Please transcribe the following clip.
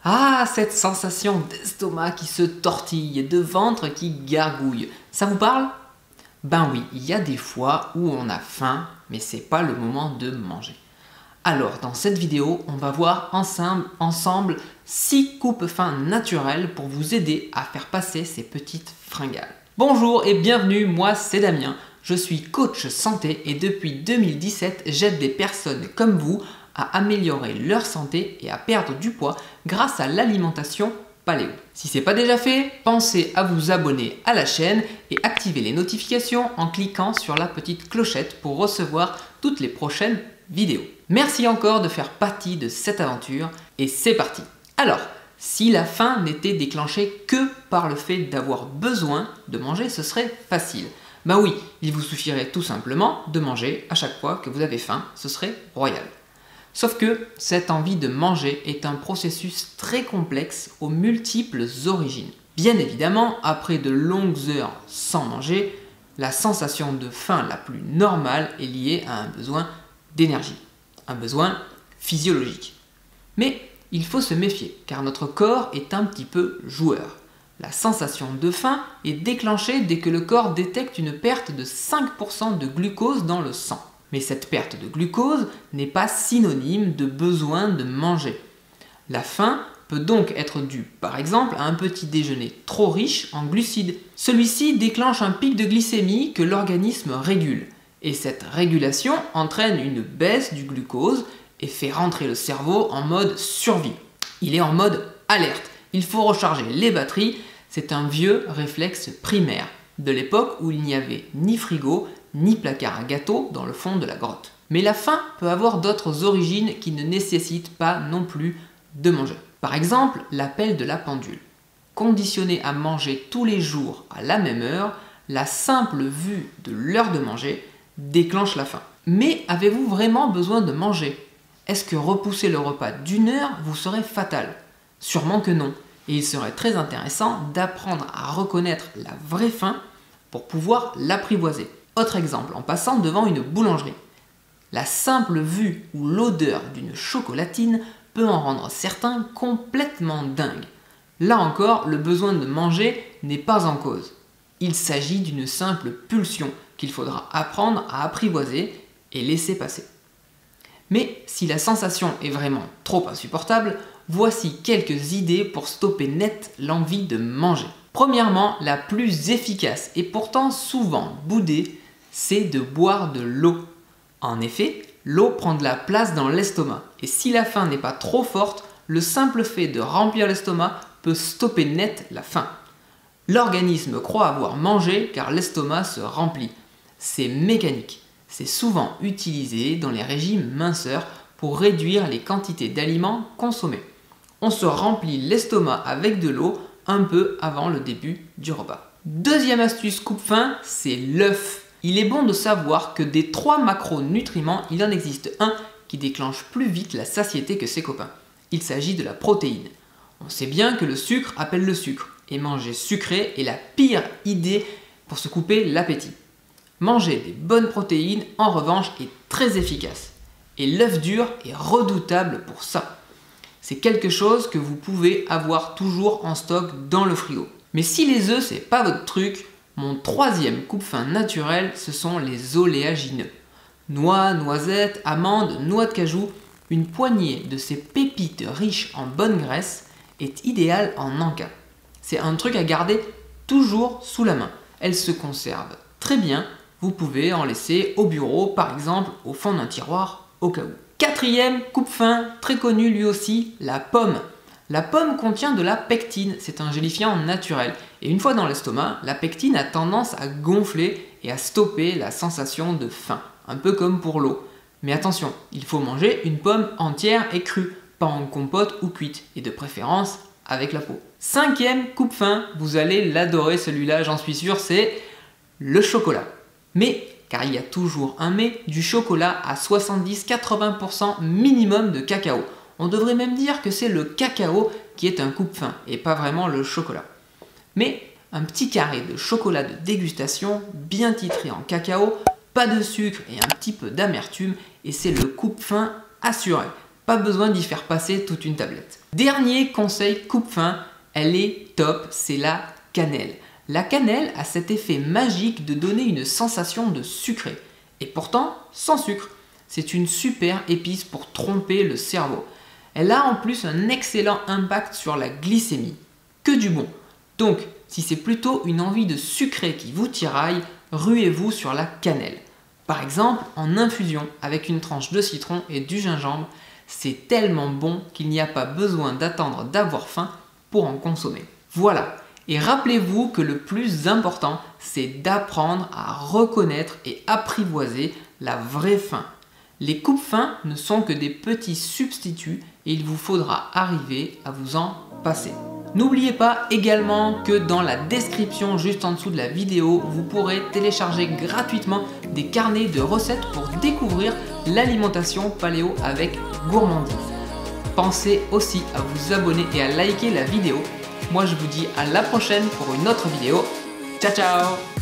Ah, cette sensation d'estomac qui se tortille et de ventre qui gargouille, ça vous parle? Ben oui, il y a des fois où on a faim, mais c'est pas le moment de manger. Alors, dans cette vidéo, on va voir ensemble 6 coupes-faim naturelles pour vous aider à faire passer ces petites fringales. Bonjour et bienvenue, moi c'est Damien, je suis coach santé et depuis 2017, j'aide des personnes comme vous à améliorer leur santé et à perdre du poids grâce à l'alimentation paléo. Si ce n'est pas déjà fait, pensez à vous abonner à la chaîne et activer les notifications en cliquant sur la petite clochette pour recevoir toutes les prochaines vidéos. Merci encore de faire partie de cette aventure et c'est parti. Alors, si la faim n'était déclenchée que par le fait d'avoir besoin de manger, ce serait facile. Ben oui, il vous suffirait tout simplement de manger à chaque fois que vous avez faim, ce serait royal. Sauf que cette envie de manger est un processus très complexe aux multiples origines. Bien évidemment, après de longues heures sans manger, la sensation de faim la plus normale est liée à un besoin d'énergie, un besoin physiologique. Mais il faut se méfier car notre corps est un petit peu joueur. La sensation de faim est déclenchée dès que le corps détecte une perte de 5% de glucose dans le sang. Mais cette perte de glucose n'est pas synonyme de besoin de manger. La faim peut donc être due par exemple à un petit déjeuner trop riche en glucides. Celui-ci déclenche un pic de glycémie que l'organisme régule. Et cette régulation entraîne une baisse du glucose et fait rentrer le cerveau en mode survie. Il est en mode alerte. Il faut recharger les batteries. C'est un vieux réflexe primaire de l'époque où il n'y avait ni frigo ni placard à gâteaux dans le fond de la grotte. Mais la faim peut avoir d'autres origines qui ne nécessitent pas non plus de manger. Par exemple, l'appel de la pendule. Conditionné à manger tous les jours à la même heure, la simple vue de l'heure de manger déclenche la faim. Mais avez-vous vraiment besoin de manger? Est-ce que repousser le repas d'une heure vous serait fatal? Sûrement que non. Et il serait très intéressant d'apprendre à reconnaître la vraie faim pour pouvoir l'apprivoiser. Autre exemple, en passant devant une boulangerie. La simple vue ou l'odeur d'une chocolatine peut en rendre certains complètement dingues. Là encore, le besoin de manger n'est pas en cause. Il s'agit d'une simple pulsion qu'il faudra apprendre à apprivoiser et laisser passer. Mais si la sensation est vraiment trop insupportable, voici quelques idées pour stopper net l'envie de manger. Premièrement, la plus efficace et pourtant souvent boudée, c'est de boire de l'eau. En effet, l'eau prend de la place dans l'estomac et si la faim n'est pas trop forte, le simple fait de remplir l'estomac peut stopper net la faim. L'organisme croit avoir mangé car l'estomac se remplit. C'est mécanique. C'est souvent utilisé dans les régimes minceurs pour réduire les quantités d'aliments consommés. On se remplit l'estomac avec de l'eau un peu avant le début du repas. Deuxième astuce coupe-faim, c'est l'œuf. Il est bon de savoir que des 3 macronutriments, il en existe un qui déclenche plus vite la satiété que ses copains. Il s'agit de la protéine. On sait bien que le sucre appelle le sucre et manger sucré est la pire idée pour se couper l'appétit. Manger des bonnes protéines, en revanche, est très efficace. Et l'œuf dur est redoutable pour ça. C'est quelque chose que vous pouvez avoir toujours en stock dans le frigo. Mais si les œufs, c'est pas votre truc, mon troisième coupe-faim naturel, ce sont les oléagineux. Noix, noisettes, amandes, noix de cajou, une poignée de ces pépites riches en bonne graisse est idéale en encas. C'est un truc à garder toujours sous la main. Elle se conserve très bien. Vous pouvez en laisser au bureau, par exemple, au fond d'un tiroir, au cas où. Quatrième coupe-faim, très connu lui aussi, la pomme. La pomme contient de la pectine, c'est un gélifiant naturel. Et une fois dans l'estomac, la pectine a tendance à gonfler et à stopper la sensation de faim, un peu comme pour l'eau. Mais attention, il faut manger une pomme entière et crue, pas en compote ou cuite, et de préférence avec la peau. Cinquième coupe-faim, vous allez l'adorer celui-là, j'en suis sûr, c'est le chocolat. Mais, car il y a toujours un mais, du chocolat à 70-80% minimum de cacao. On devrait même dire que c'est le cacao qui est un coupe-faim et pas vraiment le chocolat. Mais un petit carré de chocolat de dégustation bien titré en cacao, pas de sucre et un petit peu d'amertume et c'est le coupe-faim assuré. Pas besoin d'y faire passer toute une tablette. Dernier conseil coupe-faim, elle est top, c'est la cannelle. La cannelle a cet effet magique de donner une sensation de sucré. Et pourtant, sans sucre. C'est une super épice pour tromper le cerveau. Elle a en plus un excellent impact sur la glycémie. Que du bon. Donc, si c'est plutôt une envie de sucré qui vous tiraille, ruez-vous sur la cannelle. Par exemple, en infusion avec une tranche de citron et du gingembre, c'est tellement bon qu'il n'y a pas besoin d'attendre d'avoir faim pour en consommer. Voilà. Et rappelez-vous que le plus important, c'est d'apprendre à reconnaître et apprivoiser la vraie faim. Les coupes-faim ne sont que des petits substituts et il vous faudra arriver à vous en passer. N'oubliez pas également que dans la description juste en dessous de la vidéo, vous pourrez télécharger gratuitement des carnets de recettes pour découvrir l'alimentation paléo avec gourmandise. Pensez aussi à vous abonner et à liker la vidéo. Moi je vous dis à la prochaine pour une autre vidéo. Ciao ciao!